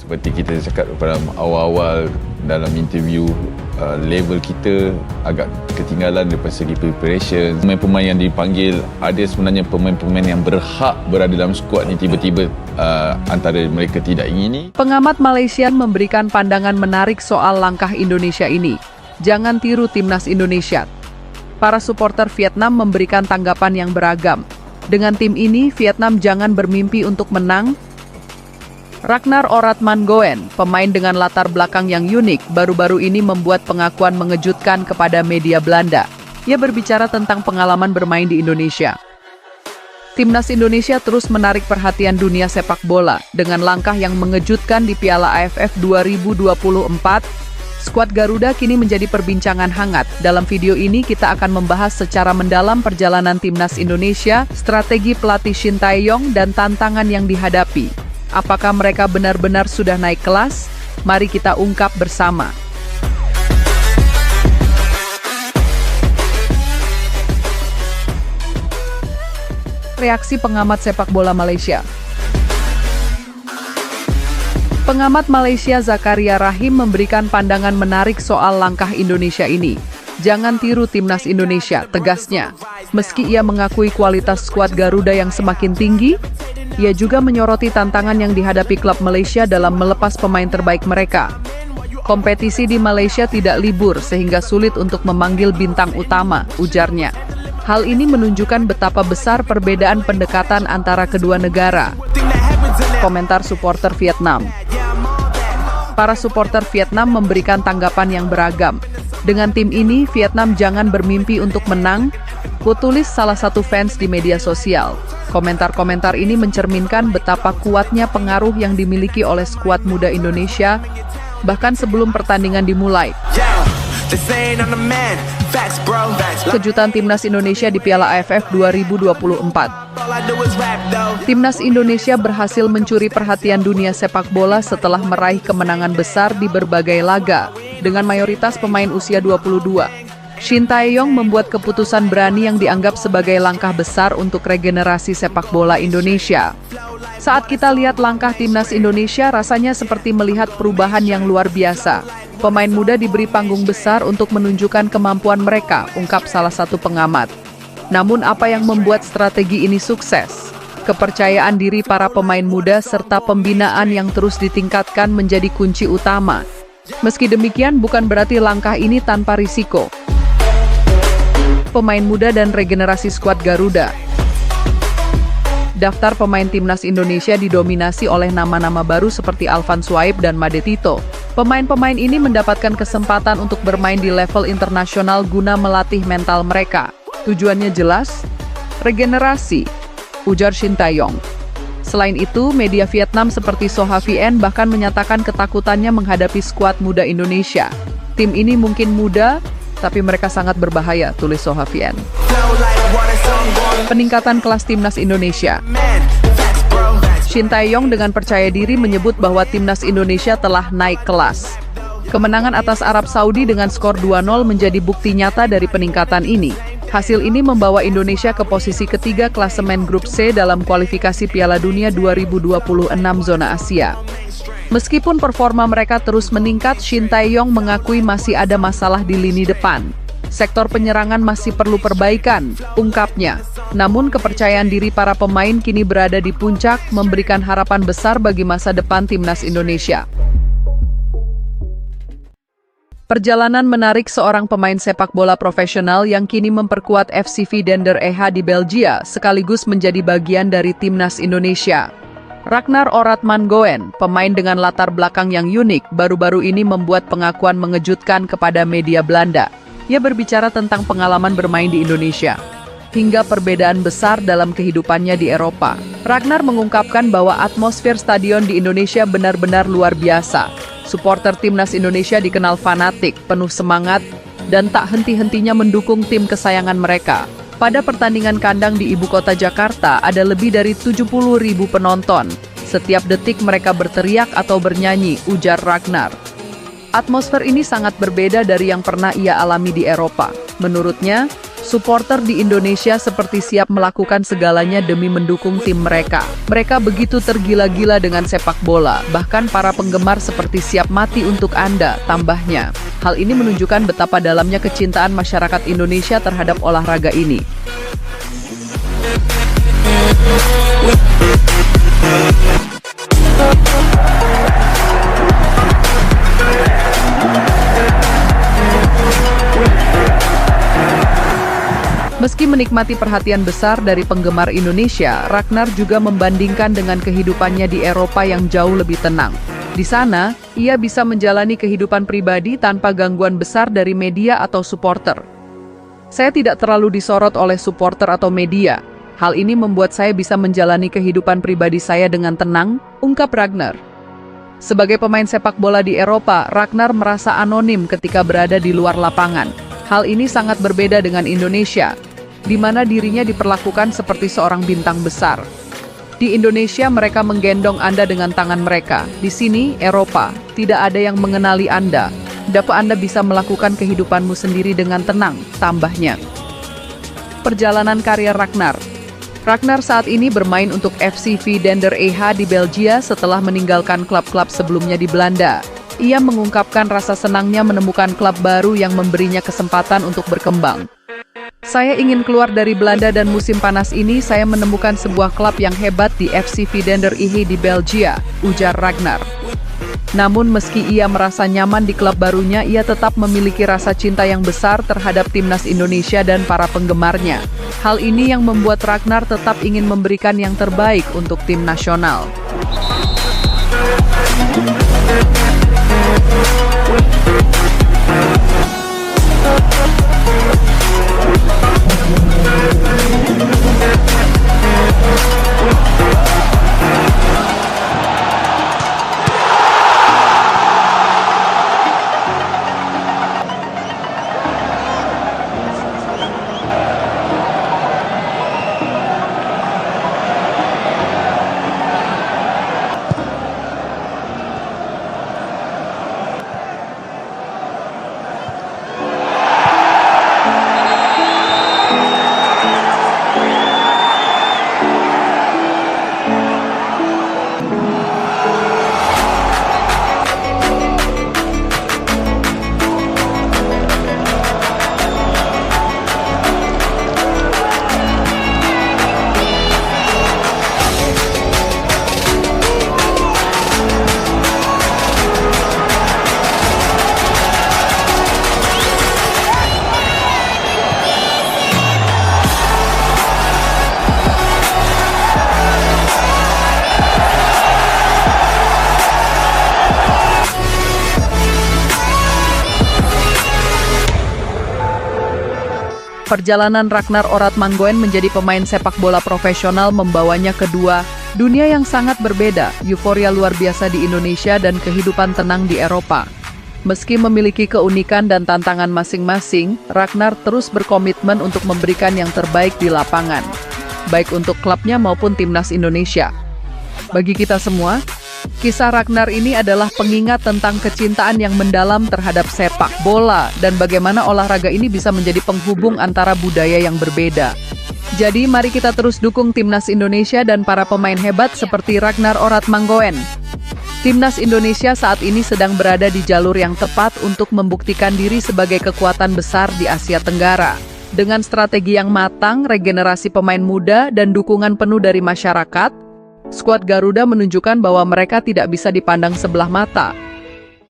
Seperti kita cakap pada awal-awal dalam interview, level kita agak ketinggalan daripada segi preparation. Pemain-pemain yang dipanggil, ada sebenarnya pemain-pemain yang berhak berada dalam skuad ni, tiba-tiba antara mereka tidak ingini. Pengamat Malaysia memberikan pandangan menarik soal langkah Indonesia ini. Jangan tiru timnas Indonesia. Para supporter Vietnam memberikan tanggapan yang beragam. Dengan tim ini, Vietnam jangan bermimpi untuk menang. Ragnar Oratmangoen, pemain dengan latar belakang yang unik, baru-baru ini membuat pengakuan mengejutkan kepada media Belanda. Ia berbicara tentang pengalaman bermain di Indonesia. Timnas Indonesia terus menarik perhatian dunia sepak bola dengan langkah yang mengejutkan di Piala AFF 2024. Skuad Garuda kini menjadi perbincangan hangat. Dalam video ini kita akan membahas secara mendalam perjalanan Timnas Indonesia, strategi pelatih Shin Tae-yong, dan tantangan yang dihadapi. Apakah mereka benar-benar sudah naik kelas? Mari kita ungkap bersama. Reaksi pengamat sepak bola Malaysia. Pengamat Malaysia Zakaria Rahim memberikan pandangan menarik soal langkah Indonesia ini. Jangan tiru timnas Indonesia, tegasnya. Meski ia mengakui kualitas skuad Garuda yang semakin tinggi, ia juga menyoroti tantangan yang dihadapi klub Malaysia dalam melepas pemain terbaik mereka. Kompetisi di Malaysia tidak libur sehingga sulit untuk memanggil bintang utama, ujarnya. Hal ini menunjukkan betapa besar perbedaan pendekatan antara kedua negara. Komentar supporter Vietnam. Para supporter Vietnam memberikan tanggapan yang beragam. Dengan tim ini, Vietnam jangan bermimpi untuk menang, tulis salah satu fans di media sosial. Komentar-komentar ini mencerminkan betapa kuatnya pengaruh yang dimiliki oleh skuad muda Indonesia, bahkan sebelum pertandingan dimulai. Kejutan Timnas Indonesia di Piala AFF 2024. Timnas Indonesia berhasil mencuri perhatian dunia sepak bola setelah meraih kemenangan besar di berbagai laga, dengan mayoritas pemain usia 22. Shin Tae-yong membuat keputusan berani yang dianggap sebagai langkah besar untuk regenerasi sepak bola Indonesia. Saat kita lihat langkah Timnas Indonesia, rasanya seperti melihat perubahan yang luar biasa. Pemain muda diberi panggung besar untuk menunjukkan kemampuan mereka, ungkap salah satu pengamat. Namun apa yang membuat strategi ini sukses? Kepercayaan diri para pemain muda serta pembinaan yang terus ditingkatkan menjadi kunci utama. Meski demikian, bukan berarti langkah ini tanpa risiko. Pemain muda dan regenerasi skuad Garuda. Daftar pemain Timnas Indonesia didominasi oleh nama-nama baru seperti Alvan Suaib dan Made Tito. Pemain-pemain ini mendapatkan kesempatan untuk bermain di level internasional guna melatih mental mereka. Tujuannya jelas, regenerasi, ujar Shin Tae-yong. Selain itu, media Vietnam seperti Soha VN bahkan menyatakan ketakutannya menghadapi skuad muda Indonesia. Tim ini mungkin muda, tapi mereka sangat berbahaya, tulis Soha VN. Peningkatan kelas Timnas Indonesia. Shin Tae-yong dengan percaya diri menyebut bahwa Timnas Indonesia telah naik kelas. Kemenangan atas Arab Saudi dengan skor 2-0 menjadi bukti nyata dari peningkatan ini. Hasil ini membawa Indonesia ke posisi ketiga klasemen grup C dalam kualifikasi Piala Dunia 2026 zona Asia. Meskipun performa mereka terus meningkat, Shin Tae-yong mengakui masih ada masalah di lini depan. Sektor penyerangan masih perlu perbaikan, ungkapnya. Namun kepercayaan diri para pemain kini berada di puncak, memberikan harapan besar bagi masa depan Timnas Indonesia. Perjalanan menarik seorang pemain sepak bola profesional yang kini memperkuat FCV Dender EH di Belgia, sekaligus menjadi bagian dari Timnas Indonesia. Ragnar Oratmangoen, pemain dengan latar belakang yang unik, baru-baru ini membuat pengakuan mengejutkan kepada media Belanda. Ia berbicara tentang pengalaman bermain di Indonesia, hingga perbedaan besar dalam kehidupannya di Eropa. Ragnar mengungkapkan bahwa atmosfer stadion di Indonesia benar-benar luar biasa. Supporter Timnas Indonesia dikenal fanatik, penuh semangat, dan tak henti-hentinya mendukung tim kesayangan mereka. Pada pertandingan kandang di ibu kota Jakarta, ada lebih dari 70.000 penonton. Setiap detik mereka berteriak atau bernyanyi, ujar Ragnar. Atmosfer ini sangat berbeda dari yang pernah ia alami di Eropa. Menurutnya, Supporter di Indonesia seperti siap melakukan segalanya demi mendukung tim mereka. Mereka begitu tergila-gila dengan sepak bola, bahkan para penggemar seperti siap mati untuk Anda, tambahnya. Hal ini menunjukkan betapa dalamnya kecintaan masyarakat Indonesia terhadap olahraga ini. Meski menikmati perhatian besar dari penggemar Indonesia, Ragnar juga membandingkan dengan kehidupannya di Eropa yang jauh lebih tenang. Di sana, ia bisa menjalani kehidupan pribadi tanpa gangguan besar dari media atau supporter. Saya tidak terlalu disorot oleh supporter atau media. Hal ini membuat saya bisa menjalani kehidupan pribadi saya dengan tenang, ungkap Ragnar. Sebagai pemain sepak bola di Eropa, Ragnar merasa anonim ketika berada di luar lapangan. Hal ini sangat berbeda dengan Indonesia, di mana dirinya diperlakukan seperti seorang bintang besar. Di Indonesia mereka menggendong Anda dengan tangan mereka. Di sini, Eropa, tidak ada yang mengenali Anda. Dapat Anda bisa melakukan kehidupanmu sendiri dengan tenang, tambahnya. Perjalanan karir Ragnar. Ragnar saat ini bermain untuk FC Vidender EH di Belgia setelah meninggalkan klub-klub sebelumnya di Belanda. Ia mengungkapkan rasa senangnya menemukan klub baru yang memberinya kesempatan untuk berkembang. Saya ingin keluar dari Belanda dan musim panas ini saya menemukan sebuah klub yang hebat di FC Vidender EH di Belgia, ujar Ragnar. Namun meski ia merasa nyaman di klub barunya, ia tetap memiliki rasa cinta yang besar terhadap timnas Indonesia dan para penggemarnya. Hal ini yang membuat Ragnar tetap ingin memberikan yang terbaik untuk tim nasional. Perjalanan Ragnar Oratmangoen menjadi pemain sepak bola profesional membawanya ke dua dunia yang sangat berbeda, euforia luar biasa di Indonesia dan kehidupan tenang di Eropa. Meski memiliki keunikan dan tantangan masing-masing, Ragnar terus berkomitmen untuk memberikan yang terbaik di lapangan, baik untuk klubnya maupun timnas Indonesia. Bagi kita semua, kisah Ragnar ini adalah pengingat tentang kecintaan yang mendalam terhadap sepak bola dan bagaimana olahraga ini bisa menjadi penghubung antara budaya yang berbeda. Jadi mari kita terus dukung timnas Indonesia dan para pemain hebat seperti Ragnar Oratmangoen. Timnas Indonesia saat ini sedang berada di jalur yang tepat untuk membuktikan diri sebagai kekuatan besar di Asia Tenggara. Dengan strategi yang matang, regenerasi pemain muda, dan dukungan penuh dari masyarakat, skuad Garuda menunjukkan bahwa mereka tidak bisa dipandang sebelah mata.